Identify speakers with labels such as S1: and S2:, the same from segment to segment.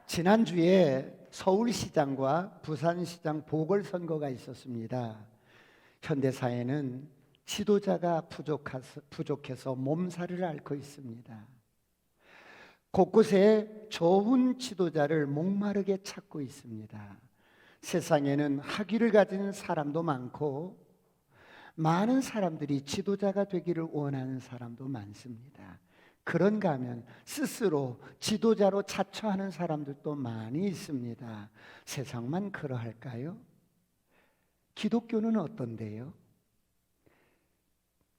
S1: 지난주에 서울시장과 부산시장 보궐선거가 있었습니다. 현대사회는 지도자가 부족해서 몸살을 앓고 있습니다. 곳곳에 좋은 지도자를 목마르게 찾고 있습니다. 세상에는 학위를 가진 사람도 많고 많은 사람들이 지도자가 되기를 원하는 사람도 많습니다. 그런가 하면 스스로 지도자로 자처하는 사람들도 많이 있습니다. 세상만 그러할까요? 기독교는 어떤데요?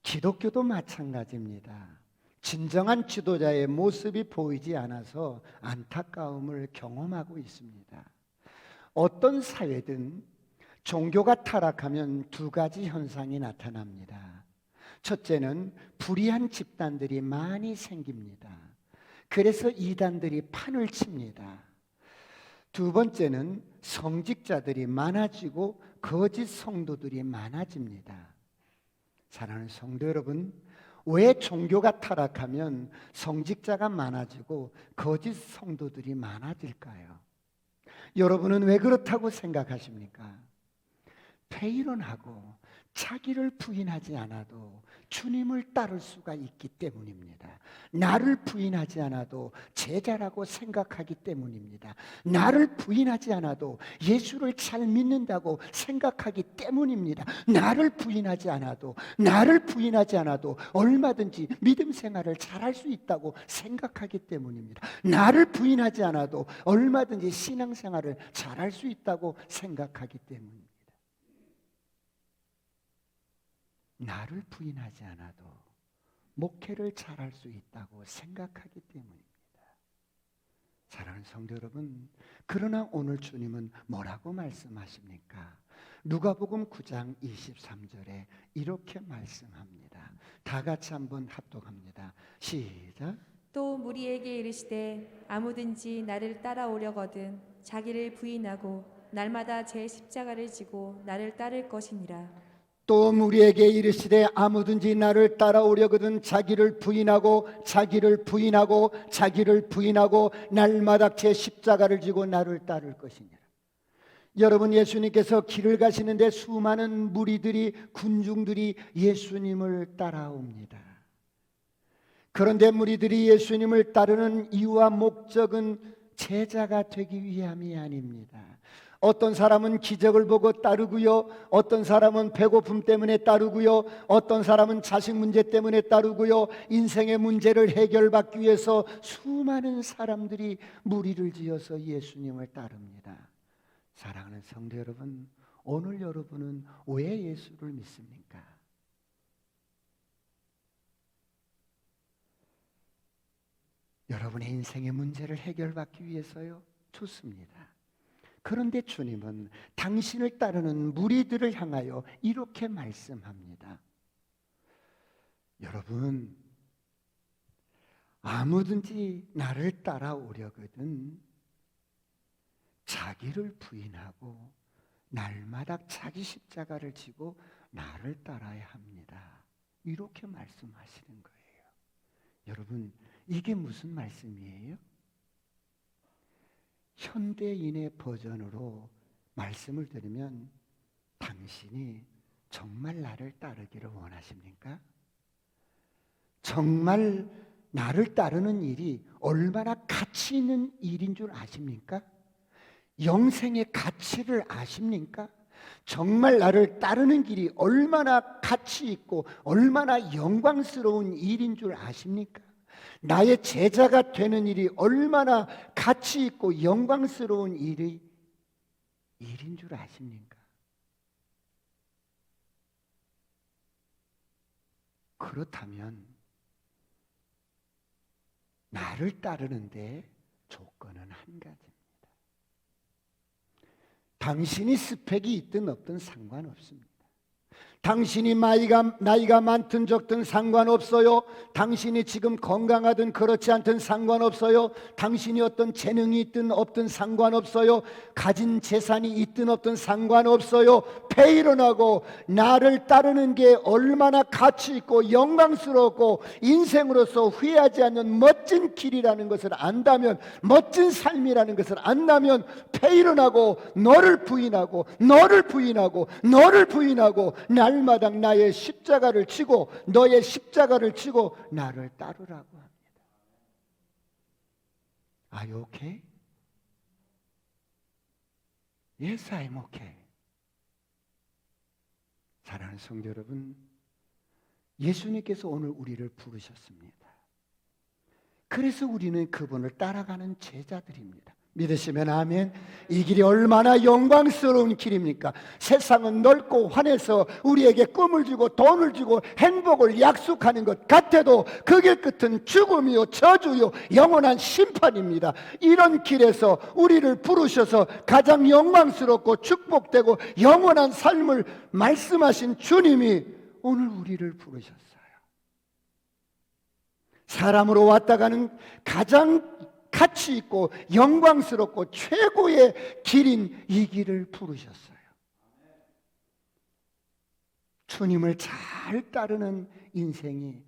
S1: 기독교도 마찬가지입니다. 진정한 지도자의 모습이 보이지 않아서 안타까움을 경험하고 있습니다. 어떤 사회든 종교가 타락하면 두 가지 현상이 나타납니다. 첫째는 불의한 집단들이 많이 생깁니다. 그래서 이단들이 판을 칩니다. 두 번째는 성직자들이 많아지고 거짓 성도들이 많아집니다. 사랑하는 성도 여러분, 왜 종교가 타락하면 성직자가 많아지고 거짓 성도들이 많아질까요? 여러분은 왜 그렇다고 생각하십니까? 페이론하고 자기를 부인하지 않아도 주님을 따를 수가 있기 때문입니다. 나를 부인하지 않아도 제자라고 생각하기 때문입니다. 나를 부인하지 않아도 예수를 잘 믿는다고 생각하기 때문입니다. 나를 부인하지 않아도 얼마든지 믿음 생활을 잘할 수 있다고 생각하기 때문입니다. 나를 부인하지 않아도 얼마든지 신앙 생활을 잘할 수 있다고 생각하기 때문입니다. 나를 부인하지 않아도 목회를 잘할 수 있다고 생각하기 때문입니다. 사랑하는 성도 여러분, 그러나 오늘 주님은 뭐라고 말씀하십니까? 누가복음 9장 23절에 이렇게 말씀합니다. 다 같이 한번 합독합니다. 시작.
S2: 또 무리에게 이르시되 아무든지 나를 따라오려거든 자기를 부인하고 날마다 제 십자가를 지고 나를 따를 것이니라.
S1: 또 무리에게 이르시되 아무든지 나를 따라오려거든 자기를 부인하고 날마다 제 십자가를 지고 나를 따를 것이니라. 여러분, 예수님께서 길을 가시는데 수많은 무리들이, 군중들이 예수님을 따라옵니다. 그런데 무리들이 예수님을 따르는 이유와 목적은 제자가 되기 위함이 아닙니다. 어떤 사람은 기적을 보고 따르고요, 어떤 사람은 배고픔 때문에 따르고요, 어떤 사람은 자식 문제 때문에 따르고요, 인생의 문제를 해결받기 위해서 수많은 사람들이 무리를 지어서 예수님을 따릅니다. 사랑하는 성도 여러분, 오늘 여러분은 왜 예수를 믿습니까? 여러분의 인생의 문제를 해결받기 위해서요? 좋습니다. 그런데 주님은 당신을 따르는 무리들을 향하여 이렇게 말씀합니다. 여러분, 아무든지 나를 따라오려거든 자기를 부인하고 날마다 자기 십자가를 지고 나를 따라야 합니다. 이렇게 말씀하시는 거예요. 여러분, 이게 무슨 말씀이에요? 현대인의 버전으로 말씀을 드리면 당신이 정말 나를 따르기를 원하십니까? 정말 나를 따르는 일이 얼마나 가치 있는 일인 줄 아십니까? 영생의 가치를 아십니까? 정말 나를 따르는 길이 얼마나 가치 있고 얼마나 영광스러운 일인 줄 아십니까? 나의 제자가 되는 일이 얼마나 가치 있고 영광스러운 일인 줄 아십니까? 그렇다면 나를 따르는데 조건은 한 가지입니다. 당신이 스펙이 있든 없든 상관없습니다. 당신이 나이가 많든 적든 상관없어요. 당신이 지금 건강하든 그렇지 않든 상관없어요. 당신이 어떤 재능이 있든 없든 상관없어요. 가진 재산이 있든 없든 상관없어요. 배 일어나고 나를 따르는 게 얼마나 가치 있고 영광스럽고 인생으로서 후회하지 않는 멋진 길이라는 것을 안다면, 멋진 삶이라는 것을 안다면 배 일어나고 너를 부인하고 너를 부인하고 너를 부인하고 날마다 나의 십자가를 지고 너의 십자가를 지고 나를 따르라고 합니다. Are you okay? Yes, I'm okay. 사랑하는 성도 여러분, 예수님께서 오늘 우리를 부르셨습니다. 그래서 우리는 그분을 따라가는 제자들입니다. 믿으시면 아멘. 이 길이 얼마나 영광스러운 길입니까? 세상은 넓고 환해서 우리에게 꿈을 주고 돈을 주고 행복을 약속하는 것 같아도 그 길 끝은 죽음이요 저주요 영원한 심판입니다. 이런 길에서 우리를 부르셔서 가장 영광스럽고 축복되고 영원한 삶을 말씀하신 주님이 오늘 우리를 부르셨어요. 사람으로 왔다 가는 가장 가치 있고 영광스럽고 최고의 길인 이 길을 부르셨어요. 주님을 잘 따르는 인생이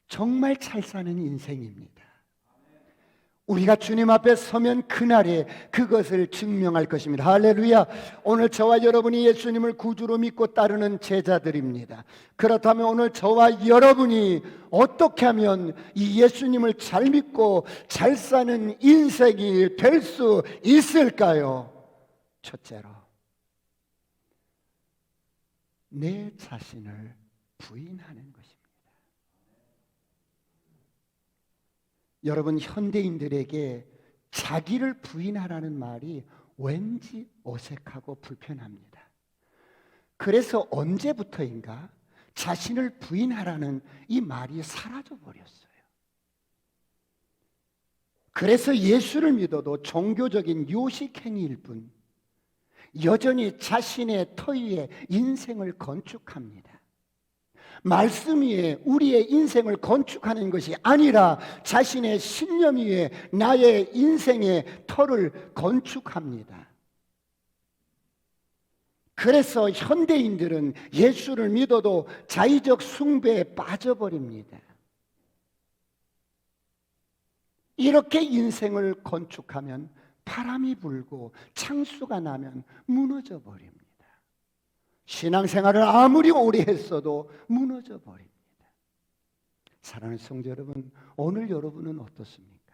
S1: 정말 잘 사는 인생입니다. 우리가 주님 앞에 서면 그날에 그것을 증명할 것입니다. 할렐루야. 오늘 저와 여러분이 예수님을 구주로 믿고 따르는 제자들입니다. 그렇다면 오늘 저와 여러분이 어떻게 하면 이 예수님을 잘 믿고 잘 사는 인생이 될 수 있을까요? 첫째로, 내 자신을 부인하는 것입니다. 여러분, 현대인들에게 자기를 부인하라는 말이 왠지 어색하고 불편합니다. 그래서 언제부터인가 자신을 부인하라는 이 말이 사라져 버렸어요. 그래서 예수를 믿어도 종교적인 요식행위일 뿐 여전히 자신의 터 위에 인생을 건축합니다. 말씀 위에 우리의 인생을 건축하는 것이 아니라 자신의 신념 위에 나의 인생의 터를 건축합니다. 그래서 현대인들은 예수를 믿어도 자의적 숭배에 빠져버립니다. 이렇게 인생을 건축하면 바람이 불고 창수가 나면 무너져 버립니다. 신앙생활을 아무리 오래 했어도 무너져 버립니다. 사랑하는 성도 여러분, 오늘 여러분은 어떻습니까?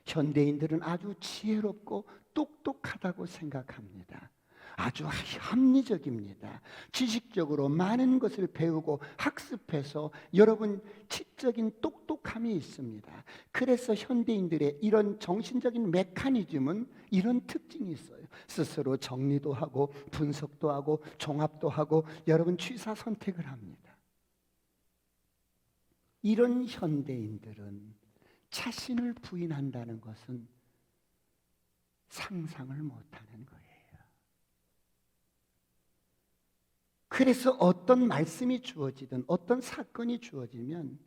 S1: 현대인들은 아주 지혜롭고 똑똑하다고 생각합니다. 아주 합리적입니다. 지식적으로 많은 것을 배우고 학습해서 여러분 지적인 똑똑함이 있습니다. 그래서 현대인들의 이런 정신적인 메커니즘은 이런 특징이 있어요. 스스로 정리도 하고 분석도 하고 종합도 하고 여러분 취사 선택을 합니다. 이런 현대인들은 자신을 부인한다는 것은 상상을 못하는 거예요. 그래서 어떤 말씀이 주어지든 어떤 사건이 주어지면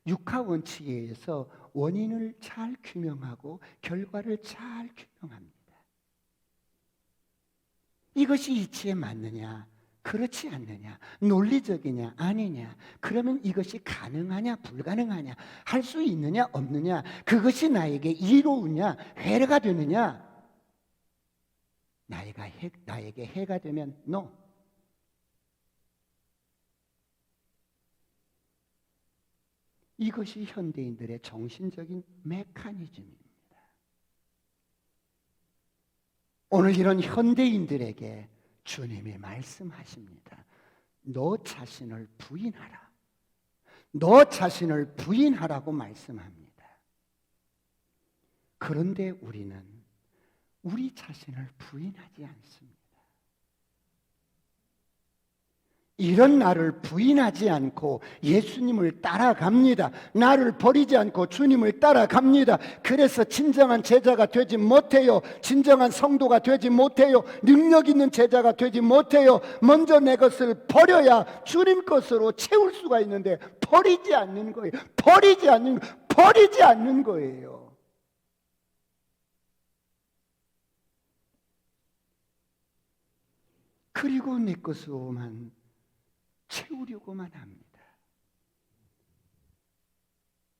S1: 육하 원칙에 의해서 원인을 잘 규명하고 결과를 잘 규명합니다. 이것이 이치에 맞느냐, 그렇지 않느냐, 논리적이냐, 아니냐, 그러면 이것이 가능하냐, 불가능하냐, 할 수 있느냐, 없느냐, 그것이 나에게 이로우냐, 해가 되느냐, 나에게 해가 되면 no. 이것이 현대인들의 정신적인 메커니즘입니다. 오늘 이런 현대인들에게 주님이 말씀하십니다. 너 자신을 부인하라. 너 자신을 부인하라고 말씀합니다. 그런데 우리는 우리 자신을 부인하지 않습니다. 이런 나를 부인하지 않고 예수님을 따라갑니다. 나를 버리지 않고 주님을 따라갑니다. 그래서 진정한 제자가 되지 못해요. 진정한 성도가 되지 못해요. 능력 있는 제자가 되지 못해요. 먼저 내 것을 버려야 주님 것으로 채울 수가 있는데 버리지 않는 거예요. 버리지 않는 거예요. 그리고 내 것으로만 채우려고만 합니다.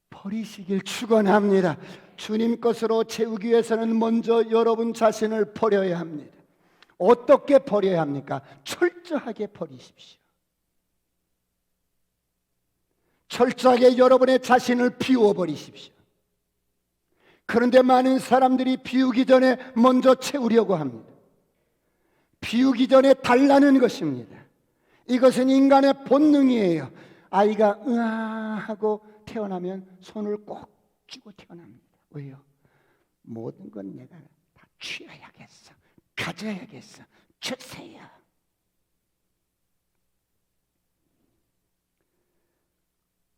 S1: 버리시길 축원합니다. 주님 것으로 채우기 위해서는 먼저 여러분 자신을 버려야 합니다. 어떻게 버려야 합니까? 철저하게 버리십시오. 철저하게 여러분의 자신을 비워버리십시오. 그런데 많은 사람들이 비우기 전에 먼저 채우려고 합니다. 비우기 전에 달라는 것입니다. 이것은 인간의 본능이에요. 아이가 으아 하고 태어나면 손을 꼭 쥐고 태어납니다. 왜요? 모든 건 내가 다 취해야겠어. 가져야겠어. 주세요.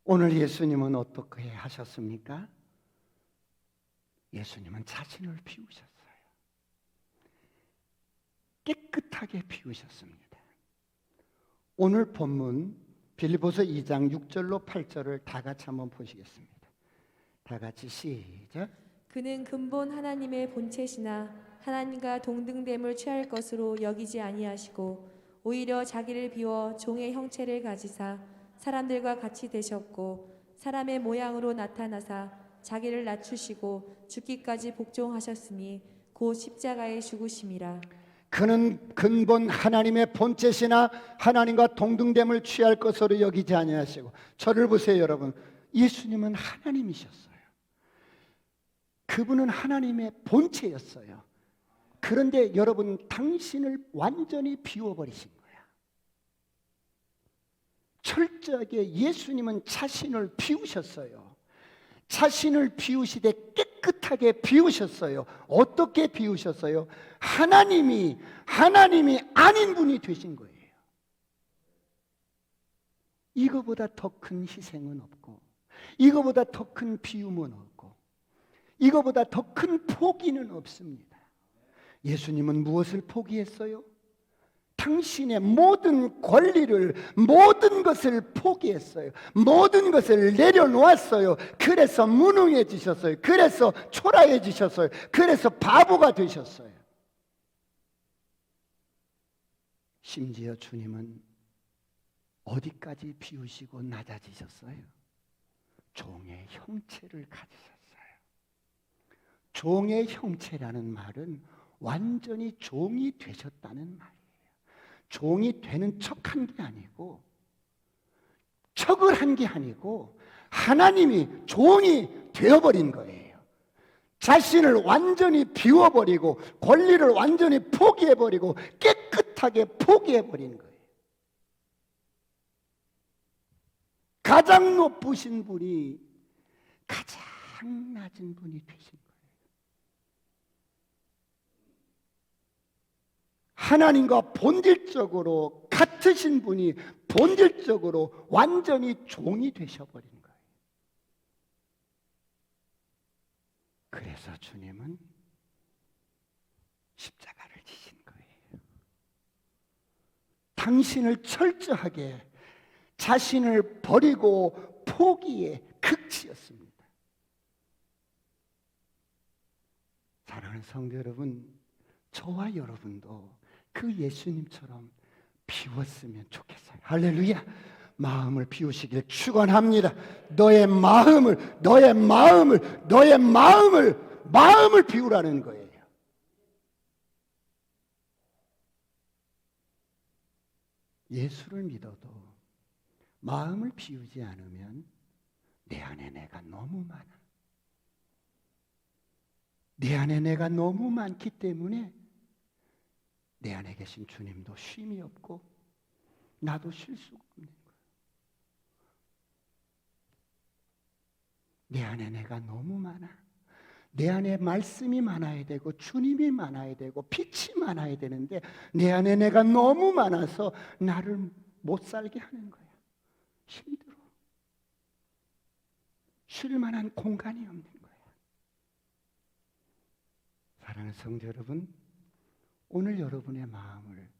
S1: 오늘 예수님은 어떻게 하셨습니까? 예수님은 자신을 비우셨어요. 깨끗하게 비우셨습니다. 오늘 본문 빌립보서 2장 6절로 8절을 다 같이 한번 보시겠습니다. 다 같이 시작.
S2: 그는 근본 하나님의 본체시나 하나님과 동등됨을 취할 것으로 여기지 아니하시고 오히려 자기를 비워 종의 형체를 가지사 사람들과 같이 되셨고 사람의 모양으로 나타나사 자기를 낮추시고 죽기까지 복종하셨으니 곧 십자가에 죽으심이라.
S1: 그는 근본 하나님의 본체시나 하나님과 동등됨을 취할 것으로 여기지 아니하시고. 저를 보세요 여러분. 예수님은 하나님이셨어요. 그분은 하나님의 본체였어요. 그런데 여러분 당신을 완전히 비워버리신 거야. 철저하게 예수님은 자신을 비우셨어요. 자신을 비우시되 깨끗하게 비우셨어요. 어떻게 비우셨어요? 하나님이 아닌 분이 되신 거예요. 이거보다 더 큰 희생은 없고, 이거보다 더 큰 비움은 없고, 이거보다 더 큰 포기는 없습니다. 예수님은 무엇을 포기했어요? 당신의 모든 권리를, 모든 것을 포기했어요. 모든 것을 내려놓았어요. 그래서 무능해지셨어요. 그래서 초라해지셨어요. 그래서 바보가 되셨어요. 심지어 주님은 어디까지 비우시고 낮아지셨어요? 종의 형체를 가지셨어요. 종의 형체라는 말은 완전히 종이 되셨다는 말이에요. 종이 되는 척한 게 아니고, 척을 한 게 아니고 하나님이 종이 되어버린 거예요. 자신을 완전히 비워버리고 권리를 완전히 포기해버리고 깨끗하게 포기해버린 거예요. 가장 높으신 분이 가장 낮은 분이 되신 거예요. 하나님과 본질적으로 같으신 분이 본질적으로 완전히 종이 되셔버린 거예요. 그래서 주님은 십자가를 지신 거예요. 당신을 철저하게 자신을 버리고 포기의 극치였습니다. 사랑하는 성도 여러분, 저와 여러분도 그 예수님처럼 비웠으면 좋겠어요. 할렐루야. 마음을 비우시길 축원합니다. 너의 마음을 비우라는 거예요. 예수를 믿어도 마음을 비우지 않으면 내 안에 내가 너무 많아. 내 안에 내가 너무 많기 때문에 내 안에 계신 주님도 쉼이 없고 나도 쉴 수가 없는 거예요. 내 안에 내가 너무 많아. 내 안에 말씀이 많아야 되고 주님이 많아야 되고 빛이 많아야 되는데 내 안에 내가 너무 많아서 나를 못 살게 하는 거야. 힘들어. 쉴 만한 공간이 없는 거야. 사랑하는 성도 여러분, 오늘 여러분의 마음을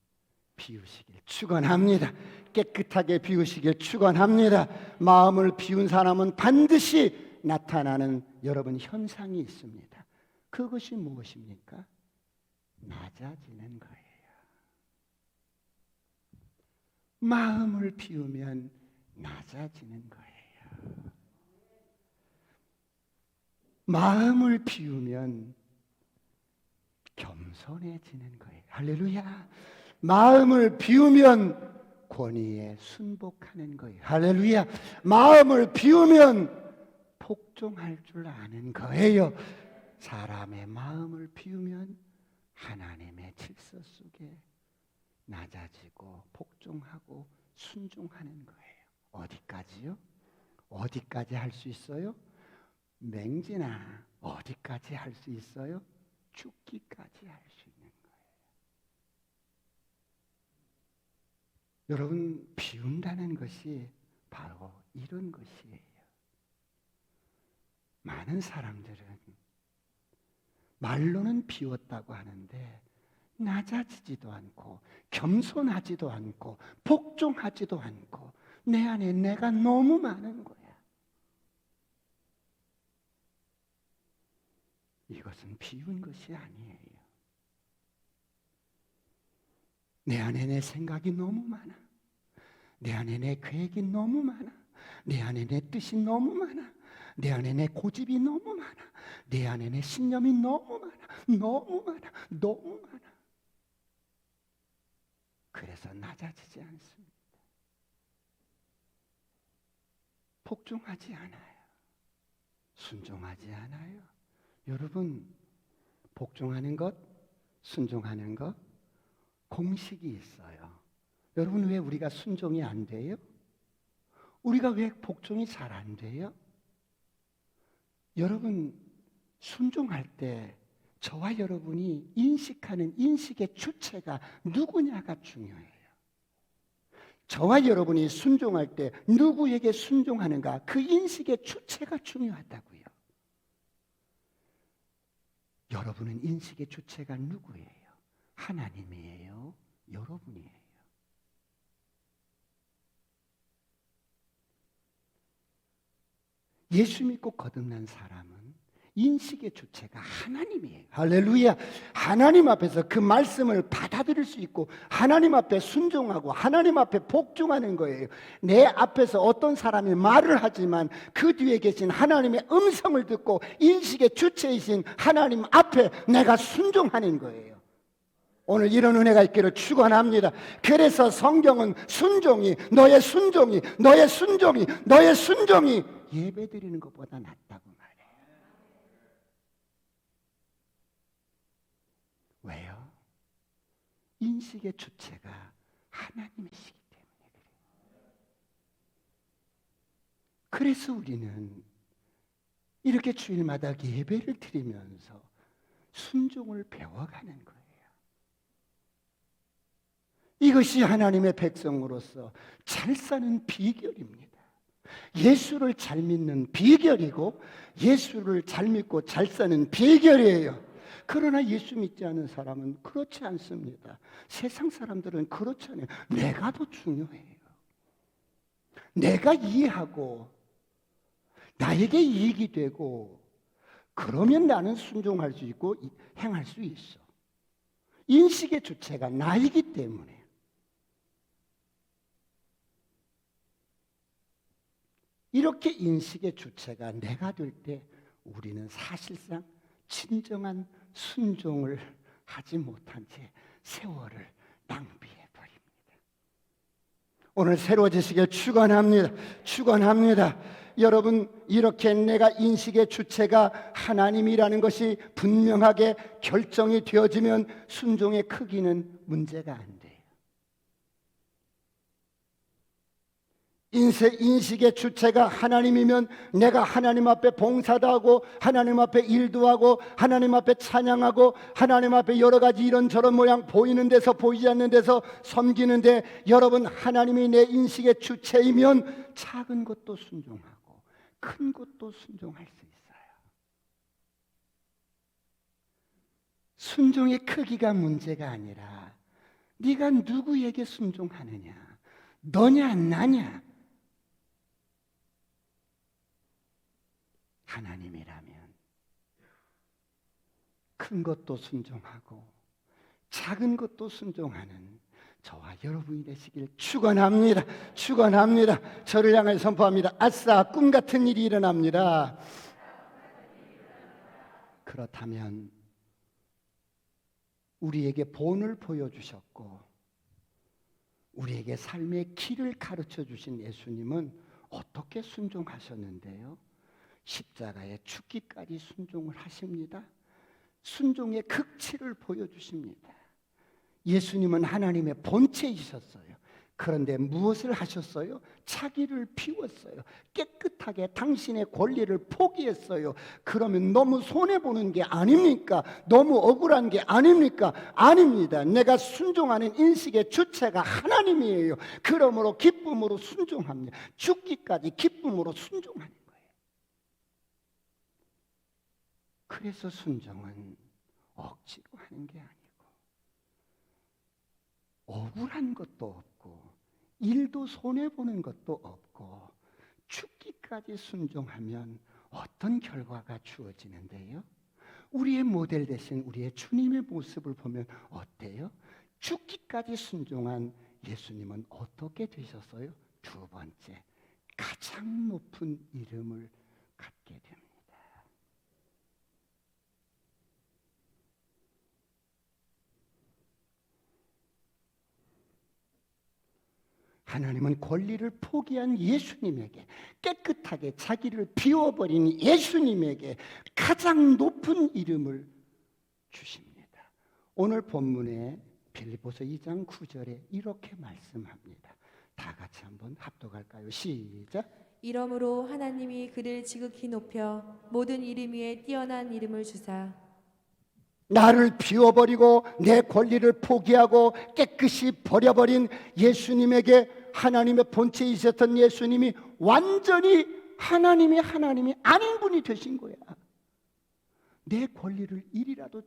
S1: 비우시길 축원합니다. 깨끗하게 비우시길 축원합니다. 마음을 비운 사람은 반드시 나타나는 여러분 현상이 있습니다. 그것이 무엇입니까? 낮아지는 거예요. 마음을 비우면 낮아지는 거예요. 마음을 비우면 겸손해지는 거예요. 할렐루야. 마음을 비우면 권위에 순복하는 거예요. 할렐루야. 마음을 비우면 복종할 줄 아는 거예요. 사람의 마음을 비우면 하나님의 질서 속에 낮아지고 복종하고 순종하는 거예요. 어디까지요? 어디까지 할 수 있어요? 맹진아, 어디까지 할 수 있어요? 죽기까지 할 수 있는 거예요. 여러분, 비운다는 것이 바로 이런 것이에요. 많은 사람들은 말로는 비웠다고 하는데 낮아지지도 않고 겸손하지도 않고 복종하지도 않고 내 안에 내가 너무 많은 거야. 이것은 비운 것이 아니에요. 내 안에 내 생각이 너무 많아. 내 안에 내 계획이 너무 많아. 내 안에 내 뜻이 너무 많아. 내 안에 내 고집이 너무 많아. 내 안에 내 신념이 너무 많아. 너무 많아. 너무 많아. 그래서 낮아지지 않습니다. 복종하지 않아요. 순종하지 않아요. 여러분, 복종하는 것, 순종하는 것, 공식이 있어요. 여러분, 왜 우리가 순종이 안 돼요? 우리가 왜 복종이 잘 안 돼요? 여러분, 순종할 때 저와 여러분이 인식하는 인식의 주체가 누구냐가 중요해요. 저와 여러분이 순종할 때 누구에게 순종하는가, 그 인식의 주체가 중요하다고요. 여러분은 인식의 주체가 누구예요? 하나님이에요? 여러분이에요? 예수 믿고 거듭난 사람은 인식의 주체가 하나님이에요. 할렐루야. 하나님 앞에서 그 말씀을 받아들일 수 있고 하나님 앞에 순종하고 하나님 앞에 복종하는 거예요. 내 앞에서 어떤 사람이 말을 하지만 그 뒤에 계신 하나님의 음성을 듣고 인식의 주체이신 하나님 앞에 내가 순종하는 거예요. 오늘 이런 은혜가 있기를 축원합니다. 그래서 성경은 순종이, 너의 순종이, 너의 순종이, 너의 순종이 예배드리는 것보다 낫다고 말해요. 왜요? 인식의 주체가 하나님이시기 때문에 그래요. 그래서 우리는 이렇게 주일마다 예배를 드리면서 순종을 배워가는 거예요. 이것이 하나님의 백성으로서 잘 사는 비결입니다. 예수를 잘 믿는 비결이고 예수를 잘 믿고 잘 사는 비결이에요. 그러나 예수 믿지 않은 사람은 그렇지 않습니다. 세상 사람들은 그렇지 않아요. 내가 더 중요해요. 내가 이해하고 나에게 이익이 되고 그러면 나는 순종할 수 있고 행할 수 있어. 인식의 주체가 나이기 때문에. 이렇게 인식의 주체가 내가 될 때 우리는 사실상 진정한 순종을 하지 못한 채 세월을 낭비해 버립니다. 오늘 새로워지시길 축원합니다. 축원합니다. 여러분, 이렇게 내가 인식의 주체가 하나님이라는 것이 분명하게 결정이 되어지면 순종의 크기는 문제가 안 돼요. 인식의 주체가 하나님이면 내가 하나님 앞에 봉사도 하고 하나님 앞에 일도 하고 하나님 앞에 찬양하고 하나님 앞에 여러 가지 이런저런 모양 보이는 데서 보이지 않는 데서 섬기는데, 여러분, 하나님이 내 인식의 주체이면 작은 것도 순종하고 큰 것도 순종할 수 있어요. 순종의 크기가 문제가 아니라 네가 누구에게 순종하느냐, 너냐 나냐. 하나님이라면 큰 것도 순종하고 작은 것도 순종하는 저와 여러분이 되시길 축원합니다. 축원합니다. 저를 향해 선포합니다. 아싸, 꿈 같은 일이 일어납니다. 그렇다면 우리에게 본을 보여주셨고 우리에게 삶의 길을 가르쳐 주신 예수님은 어떻게 순종하셨는데요? 십자가에 죽기까지 순종을 하십니다. 순종의 극치를 보여주십니다. 예수님은 하나님의 본체이셨어요. 그런데 무엇을 하셨어요? 자기를 비웠어요. 깨끗하게 당신의 권리를 포기했어요. 그러면 너무 손해보는 게 아닙니까? 너무 억울한 게 아닙니까? 아닙니다. 내가 순종하는 인식의 주체가 하나님이에요. 그러므로 기쁨으로 순종합니다. 죽기까지 기쁨으로 순종하는 거예요. 그래서 순종은 억지로 하는 게 아니고 억울한 것도 없고 일도 손해보는 것도 없고 죽기까지 순종하면 어떤 결과가 주어지는데요? 우리의 모델 대신 우리의 주님의 모습을 보면 어때요? 죽기까지 순종한 예수님은 어떻게 되셨어요? 두 번째, 가장 높은 이름을 갖게 됩니다. 하나님은 권리를 포기한 예수님에게, 깨끗하게 자기를 비워버린 예수님에게 가장 높은 이름을 주십니다. 오늘 본문에 빌립보서 2장 9절에 이렇게 말씀합니다. 다 같이 한번 합독할까요? 시작.
S2: 이러므로 하나님이 그를 지극히 높여 모든 이름 위에 뛰어난 이름을 주사.
S1: 나를 비워버리고 내 권리를 포기하고 깨끗이 버려버린 예수님에게, 하나님의 본체이셨던 예수님이 완전히 하나님이 아닌 분이 되신 거야. 내 권리를 일이라도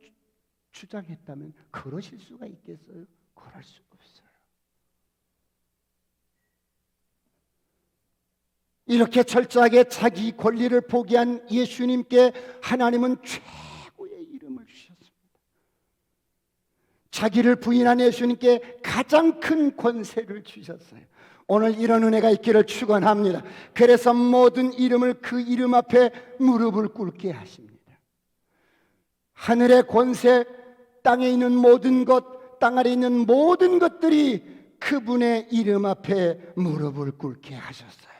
S1: 주장했다면 그러실 수가 있겠어요? 그럴 수 없어요. 이렇게 철저하게 자기 권리를 포기한 예수님께 하나님은 최고의 이름을 주셨습니다. 자기를 부인한 예수님께 가장 큰 권세를 주셨어요. 오늘 이런 은혜가 있기를 축원합니다. 그래서 모든 이름을 그 이름 앞에 무릎을 꿇게 하십니다. 하늘의 권세, 땅에 있는 모든 것, 땅 아래 있는 모든 것들이 그분의 이름 앞에 무릎을 꿇게 하셨어요.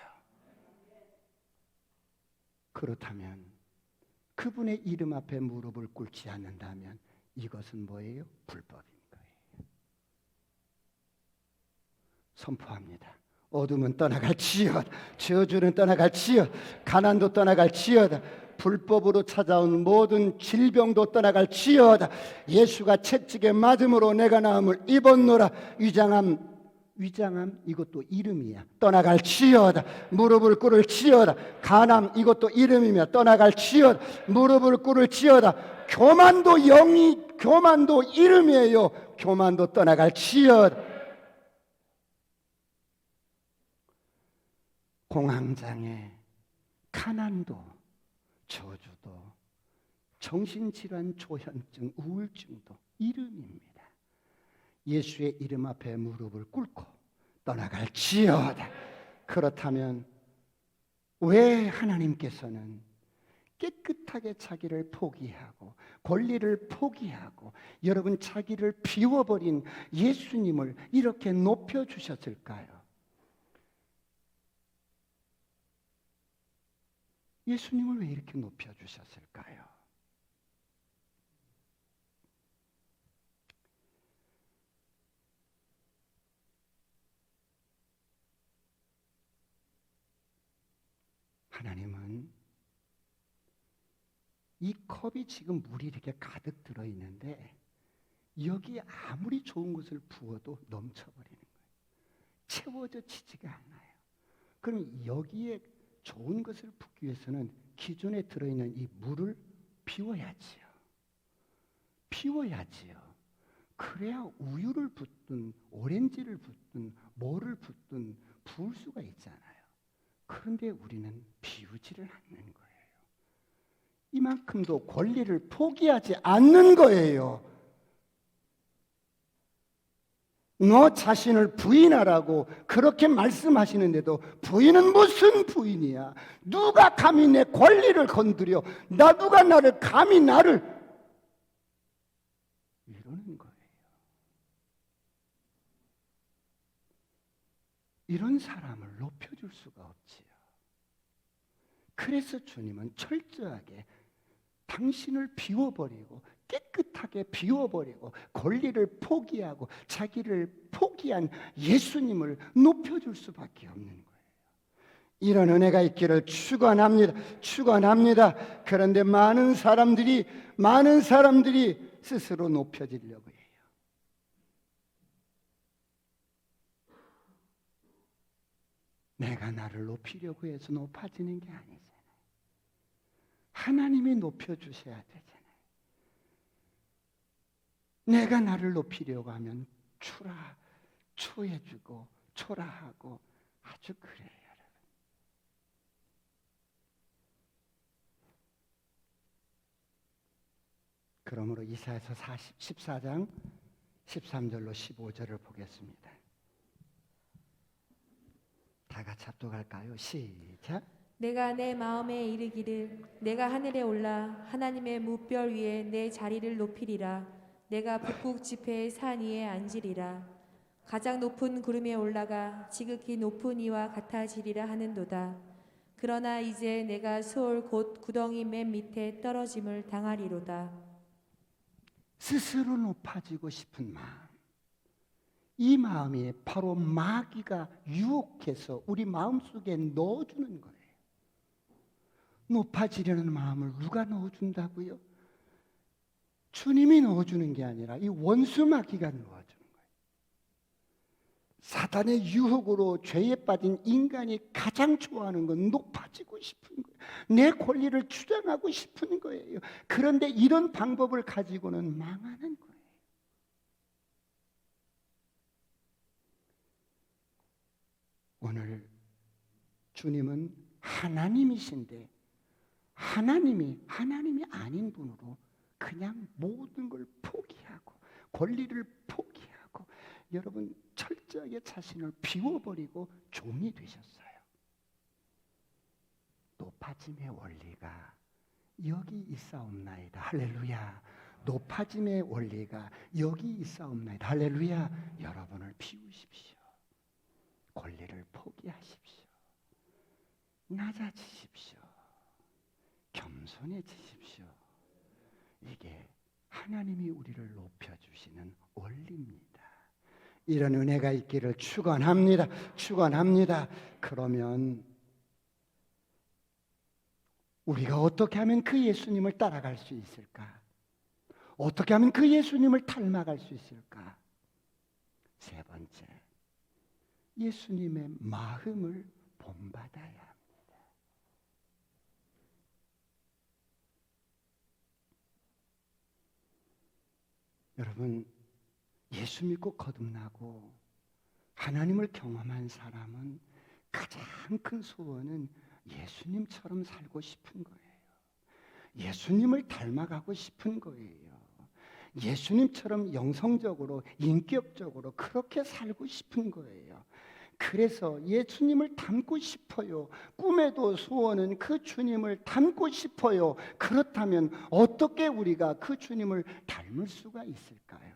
S1: 그렇다면 그분의 이름 앞에 무릎을 꿇지 않는다면 이것은 뭐예요? 불법인 거예요. 선포합니다. 어둠은 떠나갈지어다. 저주는 떠나갈지어다. 가난도 떠나갈지어다. 불법으로 찾아온 모든 질병도 떠나갈지어다. 예수가 채찍에 맞음으로 내가 나음을 입었노라. 위장함 이것도 이름이야. 떠나갈지어다. 무릎을 꿇을지어다. 간암 이것도 이름이며 떠나갈지어다. 무릎을 꿇을지어다. 교만도 교만도 이름이에요. 교만도 떠나갈지어다. 공황장애, 가난도, 저주도, 정신질환, 조현증, 우울증도 이름입니다. 예수의 이름 앞에 무릎을 꿇고 떠나갈지어다. 그렇다면 왜 하나님께서는 깨끗하게 자기를 포기하고 권리를 포기하고 여러분 자기를 비워버린 예수님을 이렇게 높여주셨을까요? 예수님을 왜 이렇게 높여주셨을까요? 하나님은 이 컵이 지금 물이 이렇게 가득 들어있는데 여기에 아무리 좋은 것을 부어도 넘쳐버리는 거예요. 채워져지지가 않아요. 그럼 여기에 좋은 것을 붓기 위해서는 기존에 들어있는 이 물을 비워야지요. 비워야지요. 그래야 우유를 붓든 오렌지를 붓든 뭐를 붓든 부을 수가 있잖아요. 그런데 우리는 비우지를 않는 거예요. 이만큼도 권리를 포기하지 않는 거예요. 너 자신을 부인하라고 그렇게 말씀하시는데도 부인은 무슨 부인이야? 누가 감히 내 권리를 건드려? 누가 나를 감히 나를 이러는 거예요. 이런 사람을 높여줄 수가 없지요. 그래서 주님은 철저하게 당신을 비워버리고 깨끗하게 비워버리고 권리를 포기하고 자기를 포기한 예수님을 높여줄 수밖에 없는 거예요. 이런 은혜가 있기를 축원합니다. 축원합니다. 그런데 많은 사람들이 스스로 높여지려고 해요. 내가 나를 높이려고 해서 높아지는 게 아니잖아요. 하나님이 높여주셔야 되잖아요. 내가 나를 높이려고 하면 초해주고 초라하고 아주 그래요, 여러분. 그러므로 이사야서 14장 13절로 15절을 보겠습니다. 다 같이 합독할까요? 시작.
S2: 내가 내 마음에 이르기를 내가 하늘에 올라 하나님의 무별 위에 내 자리를 높이리라. 내가 북극 지폐의 산 위에 앉으리라. 가장 높은 구름에 올라가 지극히 높은 이와 같아지리라 하는도다. 그러나 이제 내가 수월 곧 구덩이 맨 밑에 떨어짐을 당하리로다.
S1: 스스로 높아지고 싶은 마음, 이 마음이 바로 마귀가 유혹해서 우리 마음속에 넣어주는 거예요. 높아지려는 마음을 누가 넣어준다고요? 주님이 넣어주는 게 아니라 이 원수 마귀가 넣어주는 거예요. 사단의 유혹으로 죄에 빠진 인간이 가장 좋아하는 건 높아지고 싶은 거예요. 내 권리를 주장하고 싶은 거예요. 그런데 이런 방법을 가지고는 망하는 거예요. 오늘 주님은 하나님이신데 하나님이 아닌 분으로 그냥 모든 걸 포기하고 권리를 포기하고 여러분 철저하게 자신을 비워버리고 종이 되셨어요. 높아짐의 원리가 여기 있사옵나이다. 할렐루야. 높아짐의 원리가 여기 있사옵나이다. 할렐루야. 여러분을 비우십시오. 권리를 포기하십시오. 낮아지십시오. 겸손해지십시오. 이게 하나님이 우리를 높여주시는 원리입니다. 이런 은혜가 있기를 축원합니다. 축원합니다. 그러면 우리가 어떻게 하면 그 예수님을 따라갈 수 있을까? 어떻게 하면 그 예수님을 닮아갈 수 있을까? 세 번째, 예수님의 마음을 본받아야 합니다. 여러분, 예수 믿고 거듭나고 하나님을 경험한 사람은 가장 큰 소원은 예수님처럼 살고 싶은 거예요. 예수님을 닮아가고 싶은 거예요. 예수님처럼 영성적으로, 인격적으로 그렇게 살고 싶은 거예요. 그래서 예수님을 닮고 싶어요. 꿈에도 소원은 그 주님을 닮고 싶어요. 그렇다면 어떻게 우리가 그 주님을 닮을 수가 있을까요?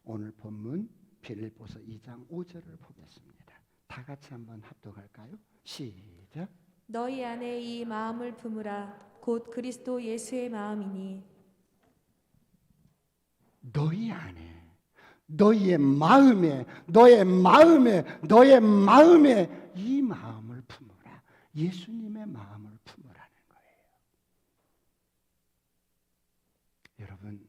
S1: 오늘 본문 빌립보서 2장 5절을 보겠습니다. 다 같이 한번 합독할까요? 시작.
S2: 너희 안에 이 마음을 품으라. 곧 그리스도 예수의 마음이니.
S1: 너희 안에, 너의 마음에 이 마음을 품으라. 예수님의 마음을 품으라는 거예요. 여러분,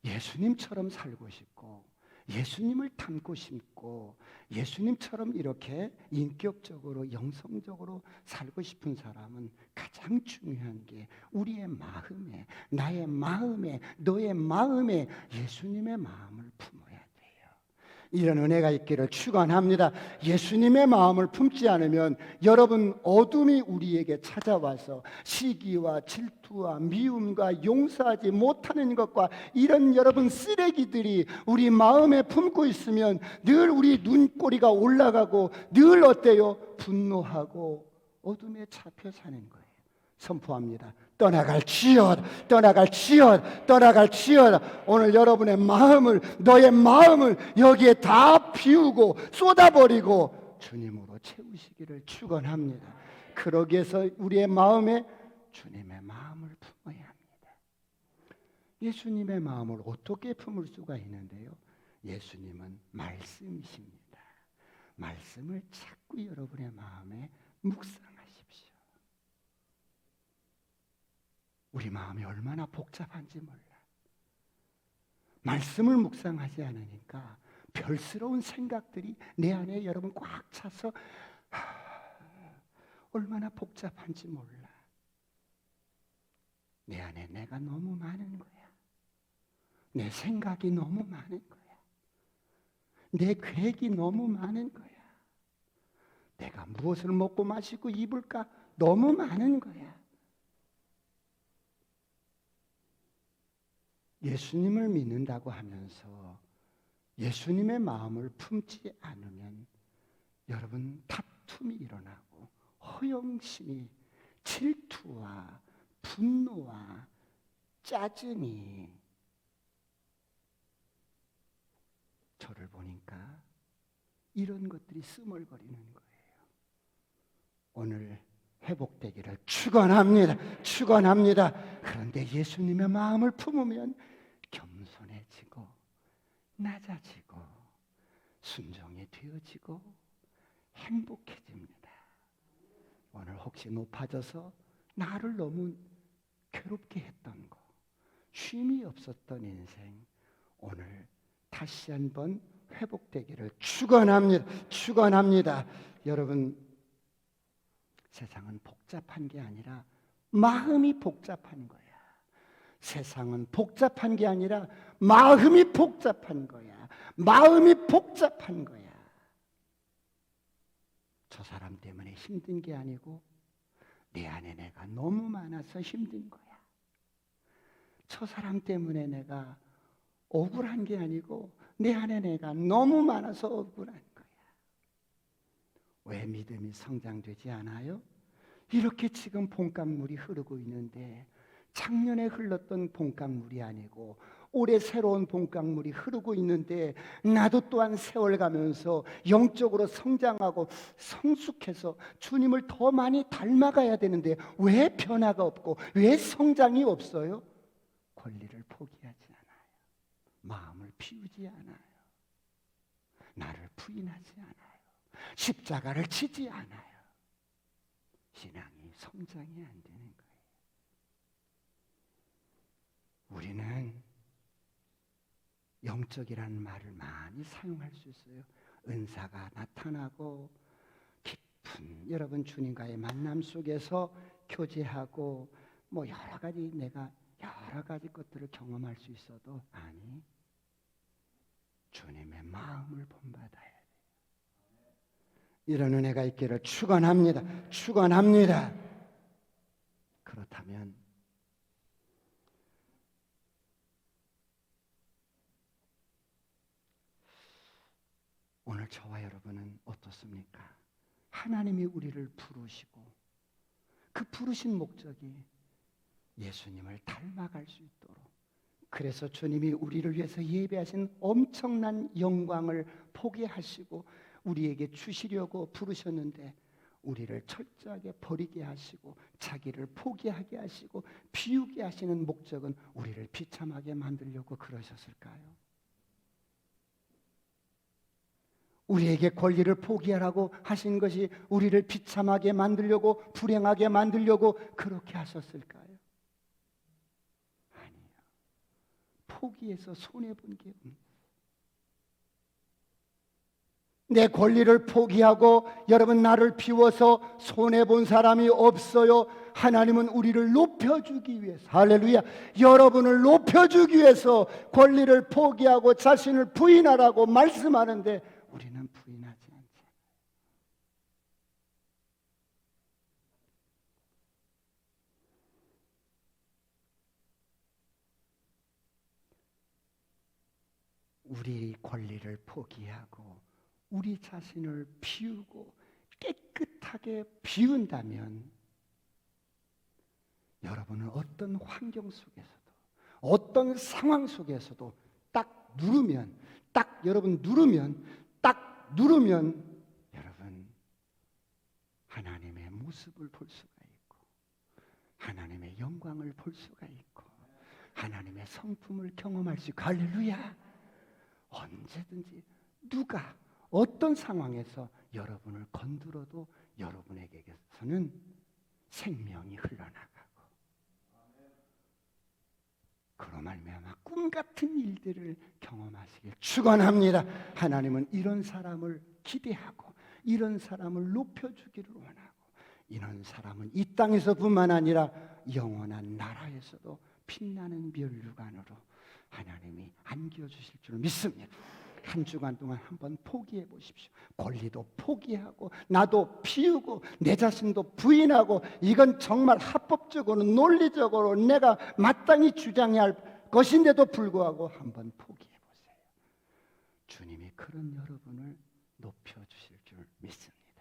S1: 예수님처럼 살고 싶고 예수님을 닮고 싶고 예수님처럼 이렇게 인격적으로 영성적으로 살고 싶은 사람은 가장 중요한 게 우리의 마음에, 나의 마음에, 너의 마음에 예수님의 마음을 품어야 돼요. 이런 은혜가 있기를 축원합니다. 예수님의 마음을 품지 않으면 여러분, 어둠이 우리에게 찾아와서 시기와 질투와 미움과 용서하지 못하는 것과 이런 여러분 쓰레기들이 우리 마음에 품고 있으면 늘 우리 눈꼬리가 올라가고 늘 어때요? 분노하고 어둠에 잡혀 사는 거예요. 선포합니다. 떠나갈지어다, 떠나갈지어다, 떠나갈지어다. 오늘 여러분의 마음을, 너의 마음을 여기에 다 비우고 쏟아버리고 주님으로 채우시기를 축원합니다. 그러기 위해서 우리의 마음에 주님의 마음을 품어야 합니다. 예수님의 마음을 어떻게 품을 수가 있는데요? 예수님은 말씀이십니다. 말씀을 자꾸 여러분의 마음에 묵상하십시오. 우리 마음이 얼마나 복잡한지 몰라. 말씀을 묵상하지 않으니까 별스러운 생각들이 내 안에 여러분 꽉 차서 얼마나 복잡한지 몰라. 내 안에 내가 너무 많은 거야. 내 생각이 너무 많은 거야. 내 계획이 너무 많은 거야. 내가 무엇을 먹고 마시고 입을까 너무 많은 거야. 예수님을 믿는다고 하면서 예수님의 마음을 품지 않으면 여러분 다툼이 일어나고 허영심이, 질투와 분노와 짜증이, 저를 보니까 이런 것들이 스멀거리는 거예요. 오늘 회복되기를 축원합니다. 축원합니다. 그런데 예수님의 마음을 품으면 겸손해지고 낮아지고 순종이 되어지고 행복해집니다. 오늘 혹시 높아져서 나를 너무 괴롭게 했던 거, 쉼이 없었던 인생, 오늘 다시 한번 회복되기를 축원합니다. 축원합니다. 여러분, 세상은 복잡한 게 아니라 마음이 복잡한 거야. 세상은 복잡한 게 아니라 마음이 복잡한 거야. 마음이 복잡한 거야. 저 사람 때문에 힘든 게 아니고 내 안에 내가 너무 많아서 힘든 거야. 저 사람 때문에 내가 억울한 게 아니고 내 안에 내가 너무 많아서 억울한 거야. 왜 믿음이 성장되지 않아요? 이렇게 지금 봄강물이 흐르고 있는데 작년에 흘렀던 봄강물이 아니고 올해 새로운 봄강물이 흐르고 있는데 나도 또한 세월 가면서 영적으로 성장하고 성숙해서 주님을 더 많이 닮아가야 되는데 왜 변화가 없고 왜 성장이 없어요? 권리를 포기하지 않아요. 마음을 비우지 않아요. 나를 부인하지 않아요. 십자가를 지지 않아요. 신앙이 성장이 안 되는 거예요. 우리는 영적이라는 말을 많이 사용할 수 있어요. 은사가 나타나고 깊은 여러분 주님과의 만남 속에서 교제하고 뭐 여러 가지 내가 여러 가지 것들을 경험할 수 있어도 아니, 주님의 마음을 본받아야 돼요. 이런 은혜가 있기를 축원합니다. 축원합니다. 그렇다면 오늘 저와 여러분은 어떻습니까? 하나님이 우리를 부르시고 그 부르신 목적이 예수님을 닮아갈 수 있도록, 그래서 주님이 우리를 위해서 예배하신 엄청난 영광을 포기하시고 우리에게 주시려고 부르셨는데 우리를 철저하게 버리게 하시고 자기를 포기하게 하시고 비우게 하시는 목적은 우리를 비참하게 만들려고 그러셨을까요? 우리에게 권리를 포기하라고 하신 것이 우리를 비참하게 만들려고, 불행하게 만들려고 그렇게 하셨을까요? 아니요. 포기해서 손해본 게 없는, 내 권리를 포기하고 여러분 나를 비워서 손해본 사람이 없어요. 하나님은 우리를 높여주기 위해서, 할렐루야, 여러분을 높여주기 위해서 권리를 포기하고 자신을 부인하라고 말씀하는데 우리는 부인하지 않죠. 우리 권리를 포기하고 우리 자신을 비우고 깨끗하게 비운다면 여러분은 어떤 환경 속에서도, 어떤 상황 속에서도 딱 누르면, 여러분 하나님의 모습을 볼 수가 있고, 하나님의 영광을 볼 수가 있고, 하나님의 성품을 경험할 수 있고, 할렐루야. 언제든지 누가 어떤 상황에서 여러분을 건드려도 여러분에게서는 생명이 흘러나가고, 그로 말미암아 꿈 같은 일들을 경험하시길 축원합니다. 하나님은 이런 사람을 기대하고 이런 사람을 높여주기를 원하고, 이런 사람은 이 땅에서뿐만 아니라 영원한 나라에서도 빛나는 면류관으로 하나님이 안겨주실 줄 믿습니다. 한 주간 동안 한번 포기해 보십시오. 권리도 포기하고 나도 비우고 내 자신도 부인하고, 이건 정말 합법적으로 논리적으로 내가 마땅히 주장해야 할 것인데도 불구하고 한번 포기해 보세요. 주님이 그런 여러분을 높여주실 줄 믿습니다.